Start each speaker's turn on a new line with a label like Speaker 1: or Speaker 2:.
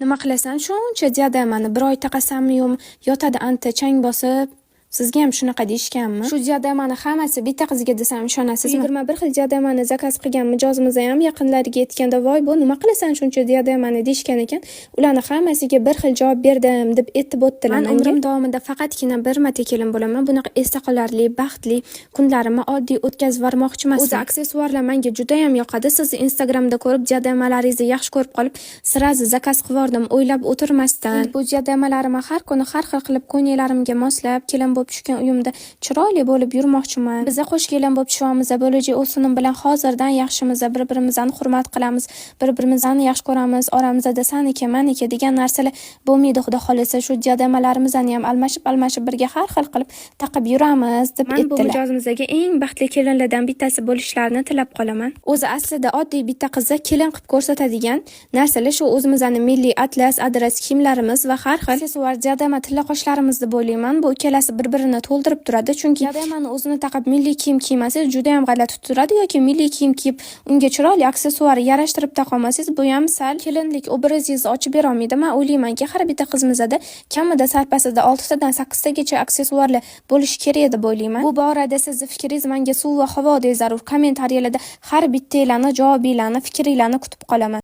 Speaker 1: Nima qilasan shuncha diademani bir oy taqasammi-yu, yotadi anta chang bosib. Sizga ham shunaqa deyishganmi? Shu diademani hammasi bitta qizga desam ishonasizmi? 21 xil diademani zakaz qilgan mijozimiz ham yaqinlariga aytganda, "Voy, bu nima qilasan shuncha diademani?" deyishgan ekan. Ularni hammasiga bir xil javob berdim deb aytib o'tdilar. Men umrim davomida faqatgina bir marta kelin bo'laman. Bunaqa esda qolarli, baxtli kunlarimni oddiy o'tkazib yubormoqchiman. O'zi aksessuarlar menga juda ham yoqadi. Sizni Instagramda ko'rib, diademalaringizni yaxshi ko'rib qolib, sirazi zakaz qilib yubordim, o'ylab o'tirmasdan. Bu diademalarimni har kuni har xil qilib ko'ylarimga moslab, kelin bo'lib tushgan uyimda chiroyli bo'lib yurmoqchiman. Biza qo'sh kelin bo'lib tushamiz, bo'lajak o'sinim bilan hozirdan yaxshimiz, bir-birimizni hurmat qilamiz, bir-birimizni yaxshi ko'ramiz, oramizda saniki, maniki degan narsalar bo'lmaydi. Xudo xolasa shu diademalarimizni ham almashib birga har xil qilib taqib yuramiz deb aytdilar. Men bu mijozimizga eng baxtli kelinlardan bittasi bo'lishlarini tilab qolaman. O'zi aslida oddiy bitta qizni kelin qilib ko'rsatadigan narsalar shu o'zimizning milliy atlas, adras kiyimlarimiz va har xil aksessuar, diadema, tilla qoshlarimiz deb o'ylayman. Bu ikkalasi bir-birini to'ldirib turadi, chunki diademani o'zini taqib milliy kiyim kiymasangiz juda ham g'alati turadi, yoki milliy kiyim kiyib unga chiroyli aksessuar yarashtirib taqolmasangiz, bu ham sal kelinlik obrazingizni ochib bera olmaydi. Men o'ylaymanki, har bitta qizimizda kamida sarpasida 6 tadan 8 tagacha aksessuarlar bo'lishi kerak deb o'ylayman. Bu borada sizning fikringiz menga suv va havodek zarur. Kommentariyalarda har bittanglarni javobinglarni, fikringlarni kutib qolaman.